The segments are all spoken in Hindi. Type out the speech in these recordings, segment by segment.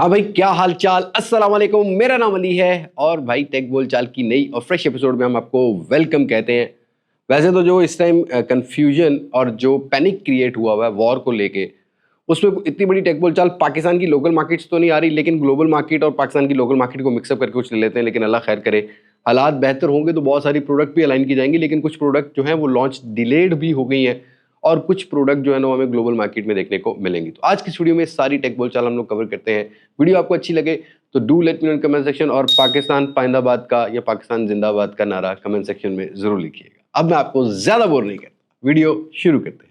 हाँ भाई, क्या हाल चाल। अस्सलाम वालेकुम, मेरा नाम अली है और भाई टेक बोल चाल की नई और फ्रेश एपिसोड में हम आपको वेलकम कहते हैं। वैसे तो जो इस टाइम कंफ्यूजन और जो पैनिक क्रिएट हुआ हुआ है वॉर को लेके, उसमें इतनी बड़ी टेक बोल चाल पाकिस्तान की लोकल मार्केट्स तो नहीं आ रही, लेकिन ग्लोबल मार्केट और पाकिस्तान की लोकल मार्केट को मिक्सअप करके कुछ ले लेते हैं। लेकिन अल्लाह खैर करे, हालात बेहतर होंगे तो बहुत सारी प्रोडक्ट भी अलाइन की जाएंगी, लेकिन कुछ प्रोडक्ट जो है वो लॉन्च डिलेड भी हो गई हैं और कुछ प्रोडक्ट जो है ना वो हमें ग्लोबल मार्केट में देखने को मिलेंगी। तो आज की इस वीडियो में सारी टेक बोलचाल हम लोग कवर करते हैं। वीडियो आपको अच्छी लगे तो do let me know in comment section, और पाकिस्तान पाइंदाबाद का या पाकिस्तान जिंदाबाद का नारा कमेंट सेक्शन में जरूर लिखिएगा। अब मैं आपको ज्यादा बोर नहीं करता, वीडियो शुरू करते हैं।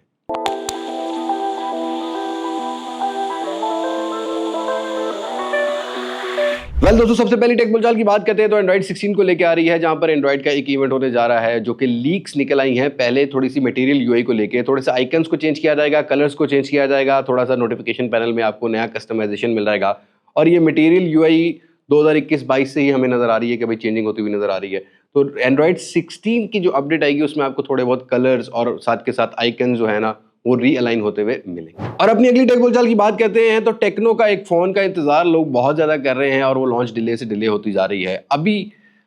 दोस्तों, सबसे पहली टेक बोलचाल की बात करते हैं तो एंड्रॉइड 16 को लेकर आ रही है, जहां पर एंड्रॉइड का एक इवेंट होने जा रहा है जो कि लीक्स निकल आई हैं। पहले थोड़ी सी मटेरियल यूआई को लेके, थोड़े से आइकन्स को चेंज किया जाएगा, कलर्स को चेंज किया जाएगा, थोड़ा सा नोटिफिकेशन पैनल में आपको नया कस्टमाइजेशन मिल जाएगा। और ये मटेरियल यूआई 2021-22 से ही हमें नजर आ रही है कि भाई चेंजिंग होती हुई नजर आ रही है। तो एंड्रॉइड 16 की जो अपडेट आएगी उसमें आपको थोड़े बहुत कलर्स और साथ के साथ आइकन जो है ना वो रीअलाइन होते हुए मिलेंगे। और अपनी अगली टेक बोलचाल की बात करते हैं तो टेक्नो का एक फोन का इंतजार लोग बहुत ज्यादा कर रहे हैं और वो लॉन्च डिले से डिले होती जा रही है। अभी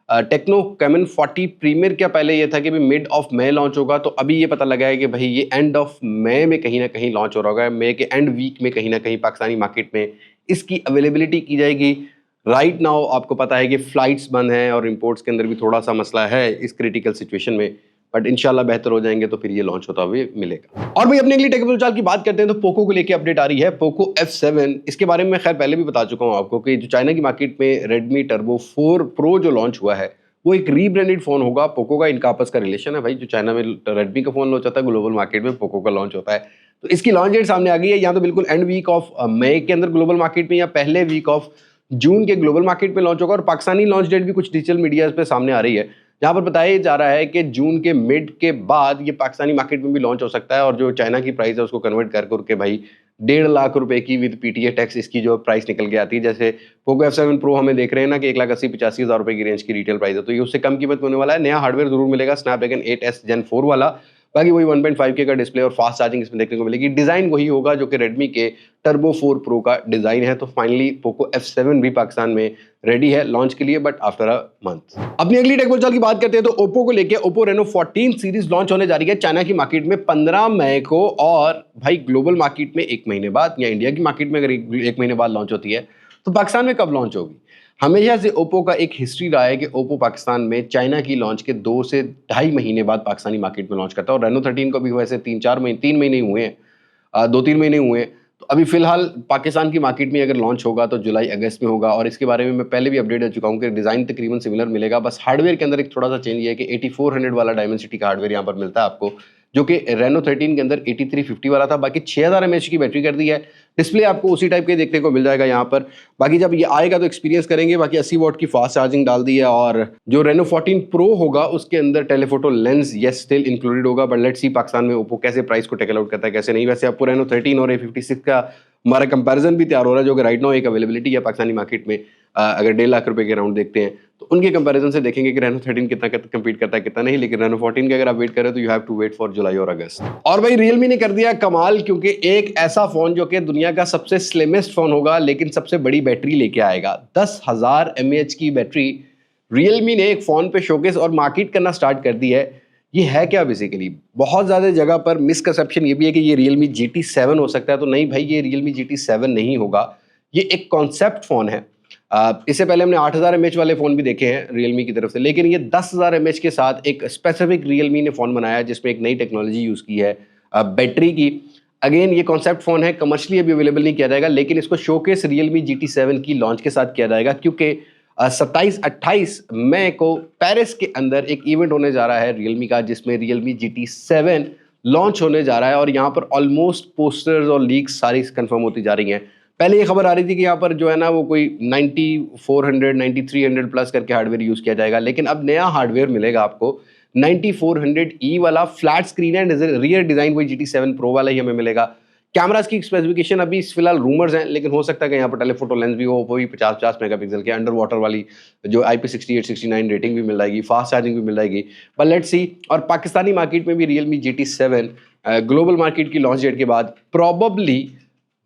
टेक्नो कैमन 40 प्रीमियर क्या पहले ये था कि मिड ऑफ मई लॉन्च होगा, तो अभी ये पता लगा है कि भाई ये एंड ऑफ मई में कहीं ना कहीं लॉन्च हो रहा होगा। मई के एंड वीक में कहीं ना कहीं पाकिस्तानी मार्केट में इसकी अवेलेबिलिटी की जाएगी। राइट नाउ आपको पता है कि फ्लाइट्स बंद हैं और इंपोर्ट्स के अंदर भी थोड़ा सा मसला है इस क्रिटिकल सिचुएशन में, बट इंशाल्लाह बेहतर हो जाएंगे तो फिर ये लॉन्च होता हुआ मिलेगा। और भाई अपने अगली टेक बोलचाल की बात करते हैं तो पोको को लेके अपडेट आ रही है। पोको F7, इसके बारे में मैं खैर पहले भी बता चुका हूं आपको कि जो चाइना की मार्केट में रेडमी टर्बो 4 प्रो जो लॉन्च हुआ है वो एक रीब्रांडेड फोन होगा। पोको का इनका आपस का रिलेशन है भाई, जो चाइना में रेडमी का फोन लॉन्च होता है ग्लोबल मार्केट में पोको का लॉन्च होता है। तो इसकी लॉन्च डेट सामने आ गई है, या तो बिल्कुल एंड वीक ऑफ मई के अंदर ग्लोबल मार्केट में या पहले वीक ऑफ जून के ग्लोबल मार्केट में लॉन्च होगा। और पाकिस्तानी लॉन्च डेट भी कुछ डिजिटल मीडिया पे सामने आ रही है, जहां पर बताया जा रहा है कि जून के मिड के बाद ये पाकिस्तानी मार्केट में भी लॉन्च हो सकता है। और जो चाइना की प्राइस है उसको कन्वर्ट कर करके भाई 1.5 लाख रुपए की विद पीटीए टैक्स इसकी जो प्राइस निकल के आती है। जैसे पोको F7 प्रो हमें देख रहे हैं ना कि 1,80,85 हज़ार रुपए की रेंज की रिटेल प्राइस है, तो ये उससे कम कीमत में होने वाला है। नया हार्डवेयर जरूर मिलेगा, स्नैपड्रैगन 8S Gen 4 वाला। बाकी वही 1.5K का डिस्प्ले और फास्ट चार्जिंग इसमें देखने को मिलेगी। डिजाइन वही होगा जो कि रेडमी के टर्बो 4 प्रो का डिजाइन है। तो फाइनली पोको F7 भी पाकिस्तान में रेडी है लॉन्च के लिए, बट आफ्टर अ मंथ। अपनी अगली टेक बोलचाल की बात करते हैं तो ओप्पो को लेके ओप्पो रेनो 14 सीरीज लॉन्च होने जा रही है चाइना की मार्केट में 15 मई को। और भाई ग्लोबल मार्केट में 1 महीने बाद, या इंडिया की मार्केट में अगर 1 महीने बाद लॉन्च होती है तो पाकिस्तान में कब लॉन्च होगी? हमेशा से ओप्पो का एक हिस्ट्री रहा है कि ओप्पो पाकिस्तान में चाइना की लॉन्च के 2 से 2.5 महीने बाद पाकिस्तानी मार्केट में लॉन्च करता है। और रेनो 13 को भी वैसे 3 महीने हुए हैं, 2-3 महीने हुए हैं। तो अभी फिलहाल पाकिस्तान की मार्केट में अगर लॉन्च होगा तो जुलाई अगस्त में होगा। और इसके बारे में मैं पहले भी अपडेट दे चुका हूँ कि डिज़ाइन तकरीबन सिमिलर मिलेगा, बस हार्डवेयर के अंदर एक थोड़ा सा चेंज ये है कि 8400 वाला डायमेंसिटी का हार्डवेयर यहाँ पर मिलता है आपको, जो कि रेनो 13 के अंदर 8350 वाला था। बाकी 6000 mAh की बैटरी कर दी है। डिस्प्ले आपको उसी टाइप के देखने को मिल जाएगा यहाँ पर। बाकी जब ये आएगा तो एक्सपीरियंस करेंगे। बाकी 80 वॉट की फास्ट चार्जिंग डाल दी है। और जो रेनो 14 प्रो होगा उसके अंदर telephoto lens yes still included होगा, बट लेट्स सी पाकिस्तान में ओप्पो कैसे प्राइस को टेकल आउट करता है कैसे नहीं। वैसे आपको रेनो 13 और A56 का हमारा कंपैरिजन भी तैयार हो रहा है, जो कि राइट नाउ एक अवेलेबिलिटी है पाकिस्तानी मार्केट में। अगर 1.5 लाख रुपए के राउंड देखते हैं तो उनके कंपैरिजन से देखेंगे कि रेनो 13 कितना कम्पीट करता है कितना नहीं। लेकिन रेनो 14 के अगर आप वेट करें तो you have to wait for July और अगस्त। और भाई रियलमी ने कर दिया कमाल, क्योंकि एक ऐसा फोन जो कि दुनिया का सबसे स्लिमेस्ट फोन होगा लेकिन सबसे बड़ी बैटरी लेके आएगा। 10,000 mAh की बैटरी रियलमी ने एक फोन पे शोकेस और मार्केट करना स्टार्ट कर दी है। ये है क्या? बेसिकली बहुत ज़्यादा जगह पर मिसकंसेप्शन ये भी है कि ये Realme GT7 हो सकता है। तो नहीं भाई, ये Realme GT7 नहीं होगा, ये एक कॉन्सेप्ट फ़ोन है। इससे पहले हमने 8000 mAh वाले फ़ोन भी देखे हैं Realme की तरफ से, लेकिन ये 10,000 mAh के साथ एक स्पेसिफिक Realme ने फ़ोन बनाया है जिसमें एक नई टेक्नोलॉजी यूज़ की है बैटरी की। अगेन ये कॉन्सेप्ट फ़ोन है, कमर्शियली अभी अवेलेबल नहीं किया जाएगा, लेकिन इसको शोकेस Realme GT7 की लॉन्च के साथ किया जाएगा, क्योंकि 27-28 मई को पेरिस के अंदर एक इवेंट होने जा रहा है रियलमी का, जिसमें Realme GT7 लॉन्च होने जा रहा है। और यहाँ पर ऑलमोस्ट पोस्टर्स और लीक्स सारी कंफर्म होती जा रही हैं। पहले ये खबर आ रही थी कि यहाँ पर जो है ना वो कोई 9400 9300 प्लस करके हार्डवेयर यूज़ किया जाएगा, लेकिन अब नया हार्डवेयर मिलेगा आपको 9400E वाला। फ्लैट स्क्रीन है, रियर डिज़ाइन वही GT7 प्रो वाला ही हमें मिलेगा। कैमरास की स्पेसिफिकेशन अभी फिलहाल रूमर्स हैं, लेकिन हो सकता है कि यहाँ पर टेलीफोटो लेंस भी हो, वो भी 50-50 मेगापिक्सल के, अंडर वाटर वाली जो IP68-69 रेटिंग भी मिल जाएगी, फास्ट चार्जिंग भी मिल जाएगी। But let's see. और पाकिस्तानी मार्केट में भी Realme GT7 ग्लोबल मार्केट की लॉन्च डेट के बाद प्रॉबली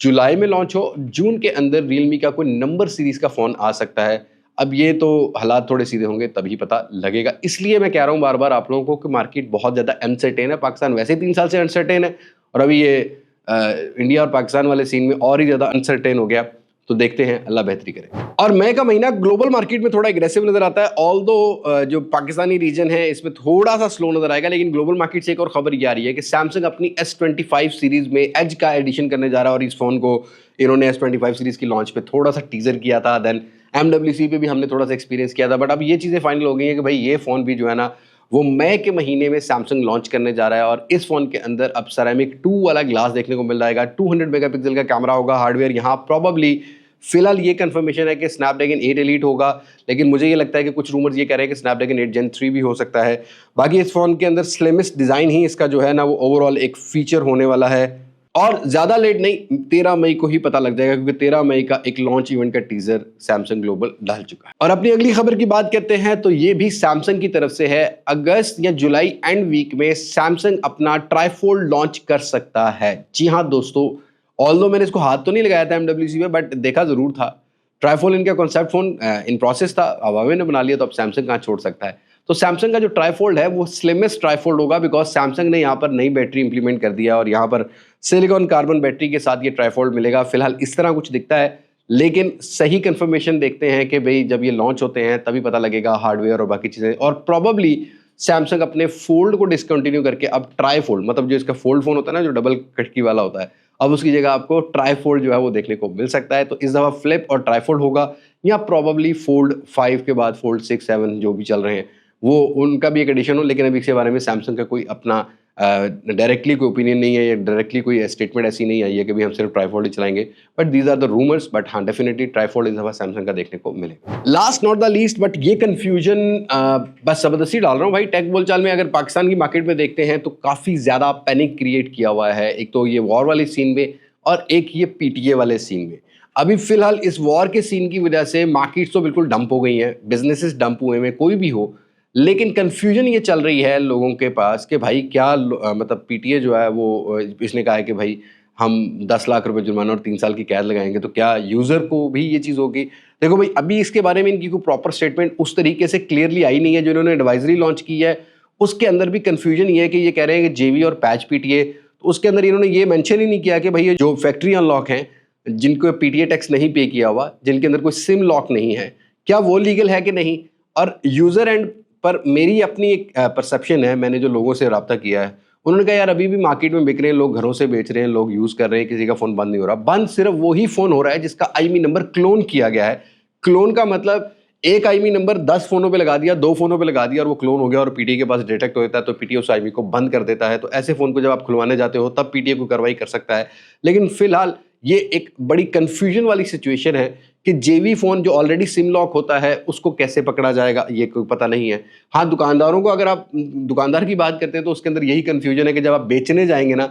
जुलाई में लॉन्च हो, जून के अंदर रियलमी का कोई नंबर सीरीज का फ़ोन आ सकता है। अब ये तो हालात थोड़े सीधे होंगे तभी पता लगेगा। इसलिए मैं कह रहा हूँ बार-बार आप लोगों को कि मार्केट बहुत ज़्यादा अनसर्टेन है। पाकिस्तान वैसे ही 3 साल से अनसर्टेन है और अभी ये इंडिया और पाकिस्तान वाले सीन में और ही ज़्यादा अनसर्टेन हो गया। तो देखते हैं, अल्लाह बेहतरी करे। और मई का महीना ग्लोबल मार्केट में थोड़ा एग्रेसिव नजर आता है। ऑल्दो जो पाकिस्तानी रीजन है इसमें थोड़ा सा स्लो नजर आएगा, लेकिन ग्लोबल मार्केट से एक और खबर ये आ रही है कि सैमसंग अपनी S25 सीरीज में एज का एडिशन करने जा रहा है और इस फोन को इन्होंने S25 सीरीज की लॉन्च पे थोड़ा सा टीजर किया था। देन MWC पे भी हमने थोड़ा सा एक्सपीरियंस किया था, बट अब ये चीज़ें फाइनल हो गई हैं कि भाई ये फ़ोन भी जो है ना वो मई के महीने में सैमसंग लॉन्च करने जा रहा है। और इस फोन के अंदर अब सेरेमिक 2 वाला ग्लास देखने को मिल जाएगा। 200 मेगापिक्सल का कैमरा होगा। हार्डवेयर यहाँ प्रॉबली फिलहाल ये कंफर्मेशन है कि स्नैपड्रैगन 8 एलीट होगा, लेकिन मुझे ये लगता है कि कुछ रूमर्स ये कह रहे हैं कि स्नैपड्रैगन 8 Gen 3 भी हो सकता है। बाकी इस फोन के अंदर स्लिमेस्ट डिज़ाइन ही इसका जो है ना वो ओवरऑल एक फीचर होने वाला है। और ज़्यादा लेट नहीं, 13 मई को ही पता लग जाएगा, क्योंकि 13 मई का एक लॉन्च इवेंट का टीजर सैमसंग ग्लोबल डाल चुका है। और अपनी अगली खबर की बात करते हैं तो ये भी सैमसंग की तरफ से है। अगस्त या जुलाई एंड वीक में सैमसंग अपना ट्राईफोल्ड लॉन्च कर सकता है। जी हाँ दोस्तों, ऑल्दो मैंने इसको हाथ तो नहीं लगाया था MWC में, बट देखा जरूर था। ट्राईफोल्ड इनका कॉन्सेप्ट फोन इन प्रोसेस था, हुआवे ने बना लिया, तो अब सैमसंग कहाँ छोड़ सकता है। तो सैमसंग का जो ट्राईफोल्ड है वो स्लिमेस्ट ट्राईफोल्ड होगा, बिकॉज सैमसंग ने यहाँ पर नई बैटरी इंप्लीमेंट कर दिया और यहाँ पर सिलिकॉन कार्बन बैटरी के साथ ये ट्राईफोल्ड मिलेगा। फिलहाल इस तरह कुछ दिखता है, लेकिन सही कंफर्मेशन देखते हैं कि भाई जब ये लॉन्च होते हैं तभी पता लगेगा हार्डवेयर और बाकी चीज़ें। और प्रॉबली सैमसंग अपने फोल्ड को डिसकंटिन्यू करके अब ट्राईफोल्ड, मतलब जो इसका फोल्ड फोन होता है ना जो डबल खिड़की वाला होता है, अब उसकी जगह आपको ट्राईफोल्ड जो है वो देखने को मिल सकता है। तो इस दफ़ा फ्लिप और ट्राईफोल्ड होगा, या प्रॉबली फोल्ड 5 के बाद फोल्ड 6, 7 जो भी चल रहे हैं वो उनका भी एक एडिशन हो। लेकिन अभी इसके बारे में सैमसंग का कोई अपना डायरेक्टली कोई ओपिनियन नहीं है या डायरेक्टली कोई स्टेटमेंट ऐसी नहीं आई है कि भाई हम सिर्फ ट्राईफोल्ड ही चलाएंगे। But these are the rumours, but हाँ डेफिनेटली ट्राईफोल्ड इस दफ़ा सैमसंग का देखने को मिलेगा। Last not the least, but ये कन्फ्यूजन बस ज़बरदस्ती डाल रहा हूँ भाई। टेक बोलचाल में अगर पाकिस्तान की मार्केट में देखते हैं तो काफ़ी ज़्यादा पैनिक क्रिएट किया हुआ है। एक तो ये वॉर वाले सीन में और एक ये PTA वाले सीन में। अभी फिलहाल इस वॉर के सीन की वजह से मार्केट्स तो बिल्कुल डंप हो गई हैं, बिजनेसेस डंप हुए हैं, कोई भी हो। लेकिन कन्फ्यूजन ये चल रही है लोगों के पास कि भाई क्या मतलब PTA जो है वो इसने कहा है कि भाई हम 10 लाख रुपए जुर्माना और 3 साल की कैद लगाएंगे, तो क्या यूज़र को भी ये चीज़ होगी? देखो भाई, अभी इसके बारे में इनकी कोई प्रॉपर स्टेटमेंट उस तरीके से क्लियरली आई नहीं है। जो इन्होंने एडवाइजरी लॉन्च की है उसके अंदर भी कन्फ्यूजन ये है कि ये कह रहे हैं कि JV और पैच PTA, तो उसके अंदर इन्होंने ये मेंशन ही नहीं किया कि भाई ये जो फैक्ट्री अनलॉक हैं जिनको PTA टैक्स नहीं पे किया हुआ, जिनके अंदर कोई सिम लॉक नहीं है, क्या वो लीगल है कि नहीं। और यूज़र एंड पर मेरी अपनी एक परसेप्शन है, मैंने जो लोगों से रब्ता किया है उन्होंने कहा यार अभी भी मार्केट में बिक रहे हैं, लोग घरों से बेच रहे हैं, लोग यूज़ कर रहे हैं, किसी का फ़ोन बंद नहीं हो रहा। बंद सिर्फ वही फ़ोन हो रहा है जिसका IMEI नंबर क्लोन किया गया है। क्लोन का मतलब एक IMEI नंबर 10 फ़ोनों पे लगा दिया, 2 फ़ोनों पे लगा दिया और वो क्लोन हो गया और PTA के पास डिटेक्ट हो जाता है, तो PTA उस IMEI को बंद कर देता है। तो ऐसे फ़ोन को जब आप खुलवाने जाते हो तब PTA को कार्रवाई कर सकता है। लेकिन फिलहाल ये एक बड़ी कन्फ्यूजन वाली सिचुएशन है कि JV फ़ोन जो ऑलरेडी सिम लॉक होता है उसको कैसे पकड़ा जाएगा, ये कोई पता नहीं है। हाँ, दुकानदारों को अगर आप दुकानदार की बात करते हैं तो उसके अंदर यही कन्फ्यूजन है कि जब आप बेचने जाएंगे ना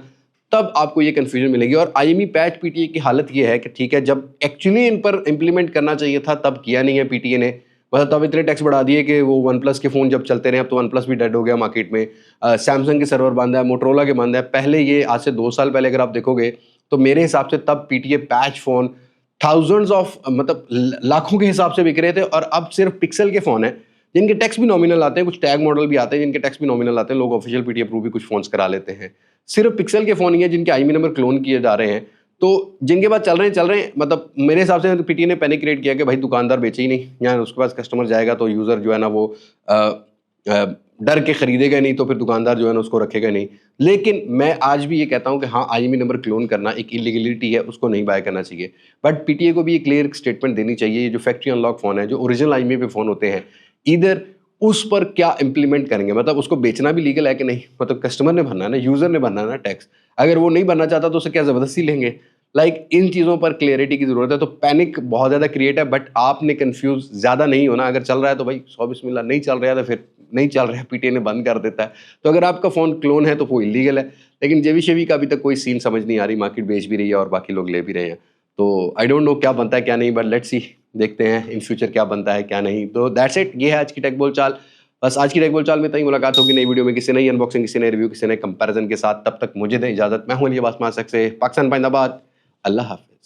तब आपको ये कन्फ्यूजन मिलेगी। और IMEI पैच PTA की हालत ये है कि ठीक है, जब एक्चुअली इन पर इंप्लीमेंट करना चाहिए था तब किया नहीं है PTA ने। मतलब तब इतने टैक्स बढ़ा दिए कि वो OnePlus के फ़ोन जब चलते रहे, अब तो OnePlus भी डेड हो गया मार्केट में। सैमसंग के सर्वर बंद है, मोटरोला के बंद है। पहले ये आज से 2 साल पहले अगर आप देखोगे तो मेरे हिसाब से तब PTA patch phone thousands of मतलब लाखों के हिसाब से बिक रहे थे। और अब सिर्फ पिक्सल के फ़ोन हैं जिनके टैक्स भी नॉमिनल आते हैं, कुछ टैग मॉडल भी आते हैं जिनके टैक्स भी नॉमिनल आते हैं। लोग ऑफिशियल PTA अप्रूव भी कुछ फ़ोन्स करा लेते हैं। सिर्फ पिक्सल के फ़ोन ही हैं जिनके IMEI नंबर क्लोन किए जा रहे हैं। तो जिनके पास चल रहे हैं, मतलब मेरे हिसाब से PTA ने पैनिक क्रिएट किया कि भाई दुकानदार बेचे ही नहीं, या उसके पास कस्टमर जाएगा तो यूज़र जो है ना वो डर के खरीदेगा नहीं, तो फिर दुकानदार जो है ना उसको रखेगा नहीं। लेकिन मैं आज भी ये कहता हूँ कि हाँ, IMEI नंबर क्लोन करना एक इलीगलिटी है, उसको नहीं बाय करना चाहिए। बट PTA को भी एक क्लियर स्टेटमेंट देनी चाहिए। ये जो फैक्ट्री अनलॉक फ़ोन है, जो ओरिजिनल IMEI पे फ़ोन होते हैं, इधर उस पर क्या इंप्लीमेंट करेंगे, मतलब उसको बेचना भी लीगल है कि नहीं, मतलब कस्टमर ने भरना है ना, यूज़र ने भरना है ना टैक्स। अगर वो नहीं भरना चाहता तो उसे क्या ज़बरदस्ती लेंगे। इन चीज़ों पर क्लियरिटी की ज़रूरत है। तो पैनिक बहुत ज़्यादा क्रिएट है, बट आपने कन्फ्यूज़ ज़्यादा नहीं होना। अगर चल रहा है तो भाई सौ बिस्मिल्लाह, नहीं चल रहा है तो फिर नहीं चल रहा है, PTA ने बंद कर देता है। तो अगर आपका फ़ोन क्लोन है तो वो इलीगल है। लेकिन JV का अभी तक कोई सीन समझ नहीं आ रही, मार्केट बेच भी रही है और बाकी लोग ले भी रहे हैं। तो आई डोंट नो क्या बनता है क्या नहीं, बट लेट्स सी, देखते हैं इन फ्यूचर क्या बनता है क्या नहीं। तो दैट्स इट, ये है आज की टेक बोलचाल। बस आज की टेक बोलचाल में इतना ही। मुलाकात होगी नई वीडियो में किसी नई अनबॉक्सिंग, किसी नए रिव्यू, किसी नए कंपैरिजन के साथ। तब तक मुझे दें इजाजत। मैं हूं अली अब्बास मासक से, पाकिस्तान जिंदाबाद। अल्लाह हाफिज।